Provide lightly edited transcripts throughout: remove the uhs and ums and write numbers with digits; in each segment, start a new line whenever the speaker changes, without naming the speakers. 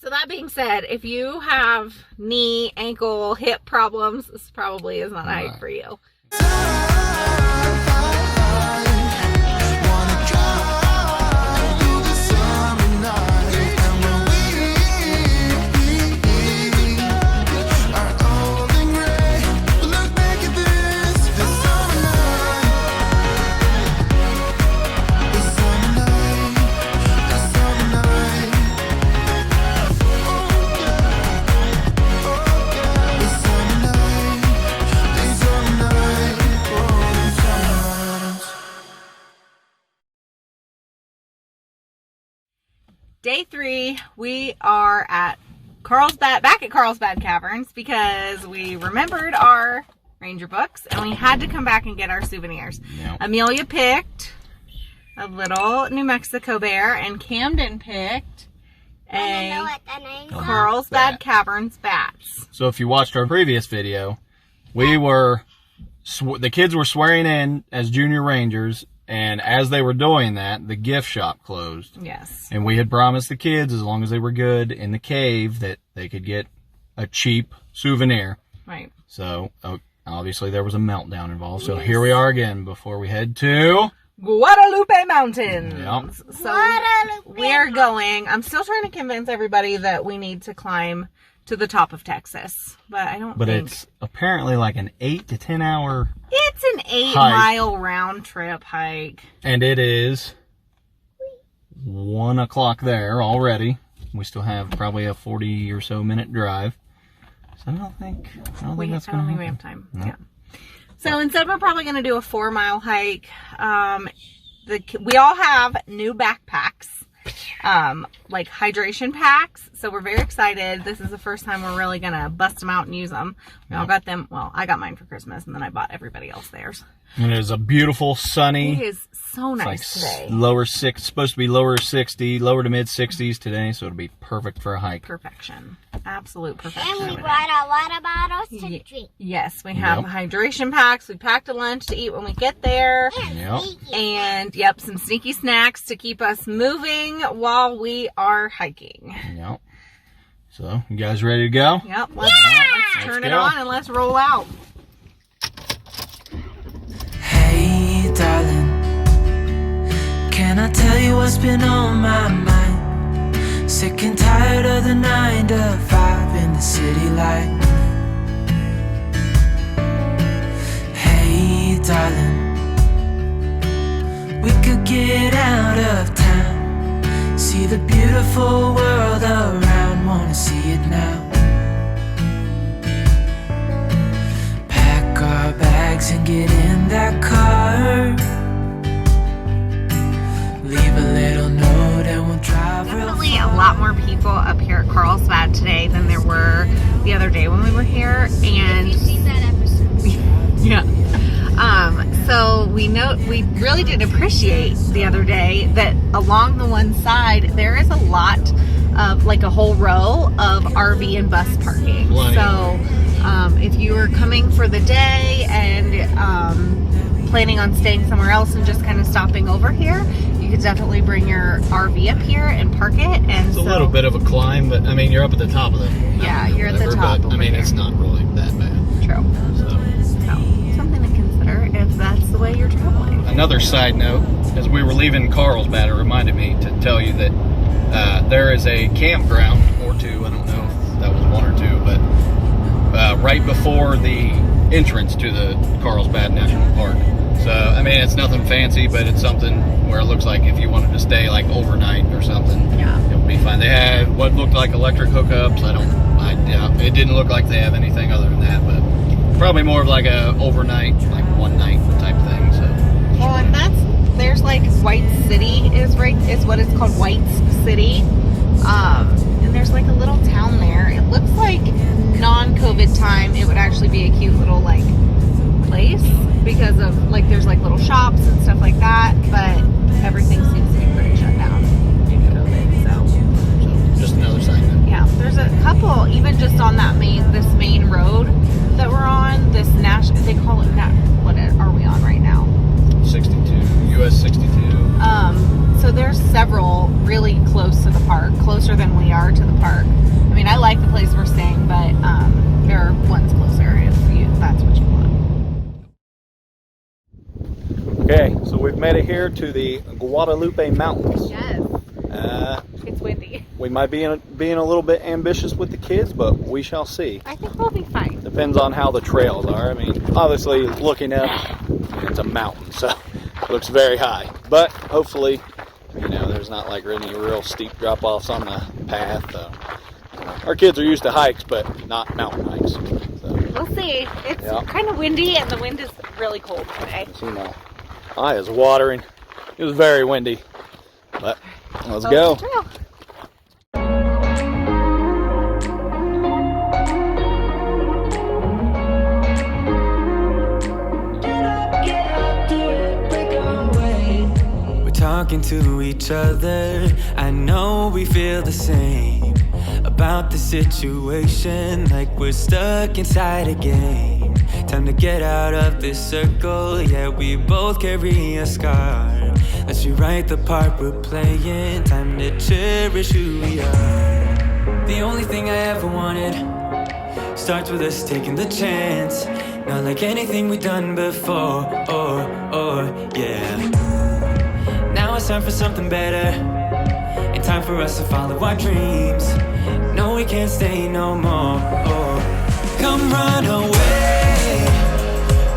So that being said, if you have knee, ankle, hip problems, this probably is not a hike for you. Day 3, we are at Carlsbad, back at Carlsbad Caverns because we remembered our ranger books and we had to come back and get our souvenirs. Yep. Amelia picked a little New Mexico bear and Camden picked a Carlsbad Caverns bats.
So if you watched our previous video, we were, the kids were swearing in as junior rangers. And as they were doing that, the gift shop closed.
Yes.
And we had promised the kids, as long as they were good in the cave, that they could get a cheap souvenir.
Right.
So, obviously there was a meltdown involved. So here we are again before we head to
Guadalupe Mountains.
Yep.
So we are going. I'm still trying to convince everybody that we need to climb to the top of Texas. But I don't think.
It's apparently like an 8 to 10 hour
It's an 8-mile round trip hike.
And it is 1 o'clock there already. We still have probably a 40 or so minute drive. So I don't think that's going to happen. I don't think we
have time.
No.
Yeah. So instead we're probably going to do a 4-mile hike. We all have new backpacks. Like hydration packs, so we're very excited. This is the first time we're really gonna bust them out and use them. We all got them. Well, I got mine for Christmas, and then I bought everybody else theirs.
And it is a beautiful sunny.
It is so nice today.
Supposed to be lower 60, lower to mid 60s today, so it'll be perfect for a hike.
Perfection, absolute perfection.
And we brought our water bottles to drink.
Yes, we have hydration packs. We packed a lunch to eat when we get there, and some sneaky snacks to keep us moving while we are hiking.
Yep. So, you guys ready to go?
Yep. Let's turn it on and let's roll out.
Hey, darling, can I tell you what's been on my mind? Sick and tired of the 9 to 5 in the city life. Hey, darling, we could get out of town, see the beautiful world around, wanna see it now. Pack our bags and get in that car, leave a little note and we'll drive real far.
Definitely a lot more people up here at Carlsbad today than there were the other day when we were here, and
You've seen that episode.
yeah. So we really did appreciate the other day that along the one side there is a lot of, like, a whole row of RV and bus parking. So if you were coming for the day and planning on staying somewhere else and just kind of stopping over here, you could definitely bring your RV up here and park it. And
it's a little bit of a climb, but I mean, you're up at the top of the mountain.
Yeah, you're at the top.
But I mean, it's not really that bad.
True. So something to consider if that's the way you're traveling.
Another side note, as we were leaving Carlsbad, it reminded me to tell you that there is a campground or two. I don't know if that was 1 or 2, but right before the entrance to the Carlsbad National Park. So, I mean, it's nothing fancy, but it's something where it looks like if you wanted to stay like overnight or something, it would be fine. They had what looked like electric hookups. It didn't look like they have anything other than that, but probably more of like a overnight, like one night type thing. So,
well, and there's like White City is what it's called, White City, and there's like a little town there. It looks like non-COVID time it would actually be a cute little like place because of like there's like little shops and stuff like that, but everything seems to be pretty shut down due to COVID. So
just another sign.
Yeah, there's a couple even just on that this main road that we're on. This national, they call it what are we on right now?
62, US 62.
So there's several really close to the park, closer than we are to the park.
we've made it here to the Guadalupe Mountains.
Yes. It's windy.
We might be being a little bit ambitious with the kids, but we shall see.
I think we'll be fine.
Depends on how the trails are. I mean, obviously, looking up, it's a mountain, so it looks very high. But hopefully, you know, there's not like any real steep drop-offs on the path. Our kids are used to hikes, but not mountain hikes. So,
We'll see. It's kind of windy, and the wind is really cold today.
see, my eye is watering. It was very windy, but let's go.
We're talking to each other. I know we feel the same about the situation, like we're stuck inside a game. Time to get out of this circle. Yeah, we both carry a scar. Let's rewrite the part we're playing. Time to cherish who we are. The only thing I ever wanted starts with us taking the chance. Not like anything we've done before. Yeah. Now it's time for something better, and time for us to follow our dreams. No, we can't stay no more. Come run away.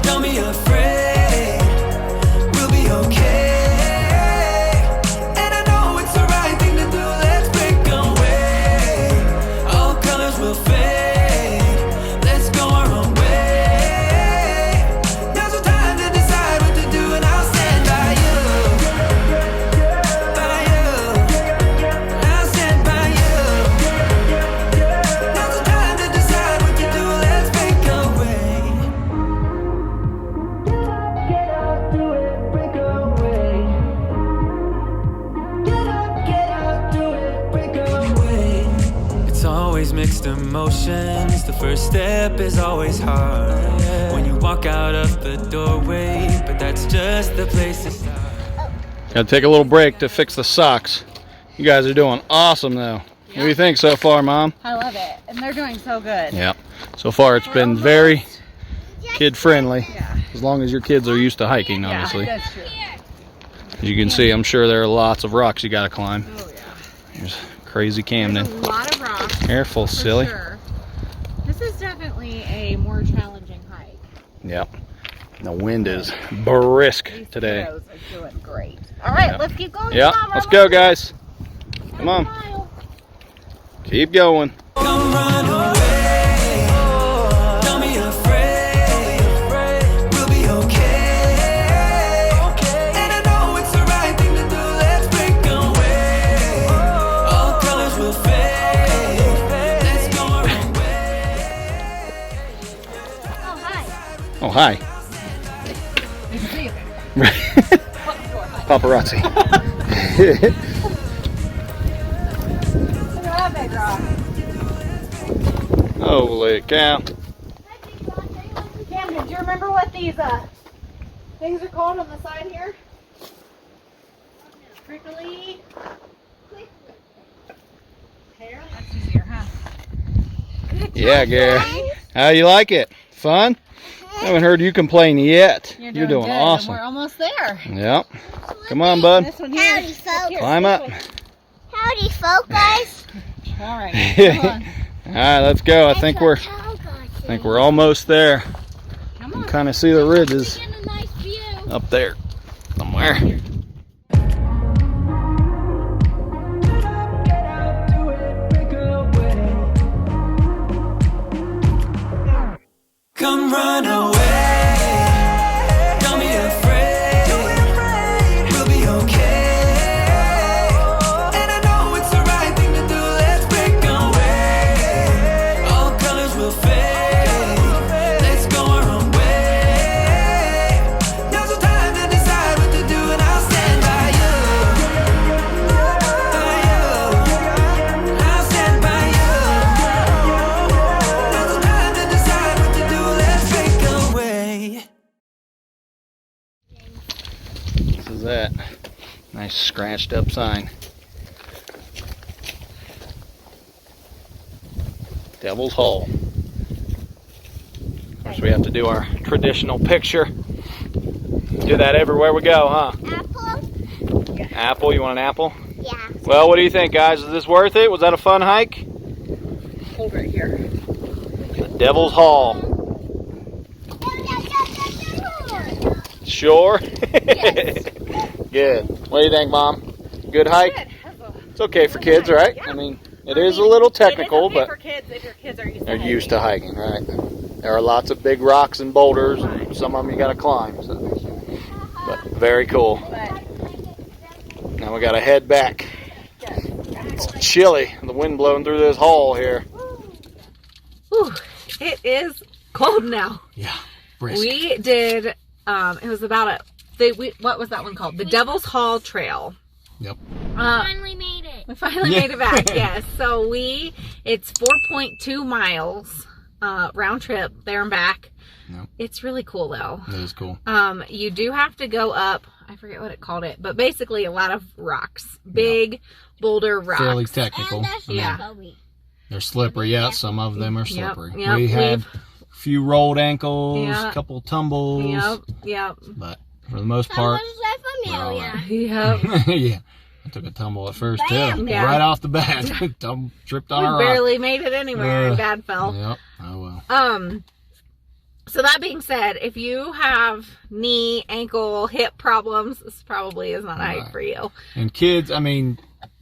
Don't be afraid. We'll be okay. And I know it's the right thing to do. Let's break away. All colors will fade. Let's go our own way. Now's the time to decide what to do, and I'll stand by you. By you. I'll stand by you. Now's the time to decide what to do. Let's break away. Get up, do it, break away. Get up, do it, break away. It's always mixed emotions. The first step is always hard when you walk out of the doorway, but that's just the place to start.
Gotta take a little break to fix the socks. You guys are doing awesome though. What do you think so far, Mom?
I love it, and they're doing so good.
Yeah. So far it's been very kid friendly.
Yeah.
As long as your kids are used to hiking, obviously.
Yeah, that's true.
As you can see, I'm sure there are lots of rocks you gotta climb.
Oh yeah.
There's crazy
There's
Camden.
a lot of rocks.
Careful,
For
silly.
Sure. This is definitely a more challenging hike.
Yep. The wind is brisk
These
today.
kiddos are doing great. All right,
Yep.
let's keep going.
Yeah,
Come on,
let's
Mama.
go, guys. Come on,
Smile.
keep going.
Come run away. Don't be afraid. We'll be okay. And I know it's the right thing to do. Let's break away. All colors will fade. Let's go our own way.
Oh, hi.
Oh, hi.
You can see it.
Paparazzi.
Look at that big rock.
Holy cow.
Camden, do you remember what these things are called on the side here? Prickly hair? That's easier, huh?
Yeah, Gary. How you like it? Fun? I haven't heard you complain yet. You're doing
good,
awesome.
and we're almost there.
Yep. Come on, bud.
This one here.
Howdy, folks.
Climb up.
Howdy, folk, guys.
All right. Come on.
All right, let's go. I think we're almost there.
Come
You
on.
can kind of see the ridges
Get a nice view.
up there somewhere.
Come run away. Don't be afraid. We'll be okay. And I know it's the right thing to do. Let's break away. All colors will fade. Let's go our own way. Now's the time to decide what to do, and I'll stand by you. By you. I'll stand by you. Now's the time to decide what to do. Let's break away.
This is that. Nice scratched up sign. Devil's Hole. Of course, we have to do our traditional picture. Do that everywhere we go, huh?
Apple?
Apple? You want an apple?
Yeah.
Well, what do you think, guys? Is this worth it? Was that a fun hike?
Hold right here.
The Devil's Hall. Sure?
Yes.
Good. What do you think, Mom? Good hike?
Good.
It's okay for kids, right? I mean, it is a little technical,
it is okay
but
for kids if your kids are used to
they're
hiking.
used to hiking, right? There are lots of big rocks and boulders, and some of them you got to climb. So. But very cool.
But
Now we got to head back. It's chilly. The wind blowing through this hall here.
whew, it is cold now.
Yeah, brisk.
We did. It was about what was that one called? The Devil's Hall Trail.
Yep.
Finally made it.
We finally made it back. Yes. So it's 4.2 miles round trip there and back.
Yep.
It's really cool though.
It is cool.
You do have to go up. I forget what it called it, but basically a lot of rocks, big boulder rocks.
Fairly technical.
Yeah.
They're slippery. Yeah, some of them are slippery.
Yep.
We had a few rolled ankles,
Yeah.
a couple tumbles.
Yep.
But for the most part, we're all
familiar.
right.
Yep.
Yeah. I took a tumble at first
Bam.
too.
Yeah.
Right off the bat. Tripped on a
We
rock.
barely made it anywhere and Dad fell.
Yep. Oh well.
So that being said, if you have knee, ankle, hip problems, this probably is not a hike for you.
And kids, I mean,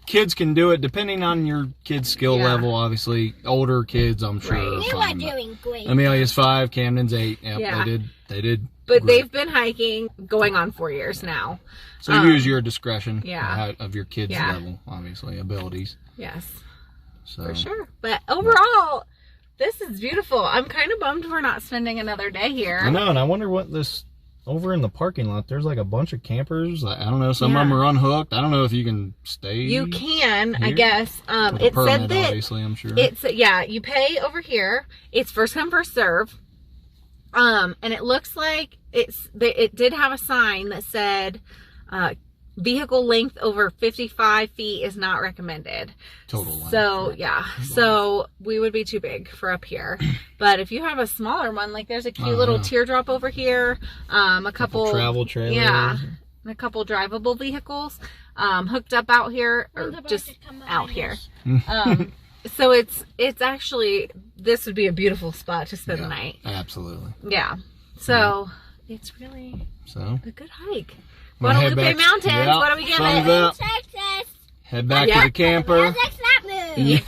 kids can do it depending on your kid's skill level. Obviously, older kids, I'm sure.
Right.
Are
You
fine,
are doing great.
Amelia's 5, Camden's 8. Yep,
Yeah.
they did.
But
great.
they've been hiking going on 4 years now.
So use your discretion.
Yeah.
Of your kids'
Yeah.
level, obviously, abilities.
Yes,
So
for sure. But overall, this is beautiful. I'm kind of bummed we're not spending another day here.
I know, and I wonder what this over in the parking lot. There's like a bunch of campers. I don't know. Some of them are unhooked. I don't know if you can stay.
You can, I
here?
guess.
With a
It
permit,
said that
obviously, I'm sure.
you pay over here. It's first come first serve. And it looks like it did have a sign that said vehicle length over 55 feet is not recommended.
Total length.
So so we would be too big for up here. But if you have a smaller one, like there's a cute little teardrop over here, a couple
travel trailers.
yeah, and a couple drivable vehicles hooked up out here, or just out here. So it's actually, this would be a beautiful spot to spend the night.
Absolutely.
Yeah. So it's really
So
a good hike.
We'll head
Guadalupe
back-
Mountains.
yeah,
What are we giving?
thumbs up.
Texas.
Head back to the camper.
That's that move.
Yeah.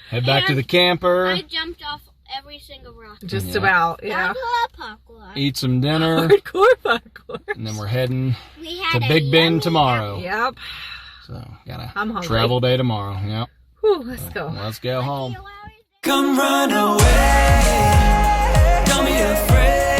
Head back to the camper.
I jumped off every single rock.
Just about. Yeah.
Parkour.
Eat some dinner.
Hardcore parkour.
And then we're heading
We had
to
a
Big Bend
yummy
tomorrow.
Yep.
So got
I'm
a
hungry.
travel day tomorrow. Yep.
Whew, let's go.
Let's go home.
Come run away. Don't be afraid.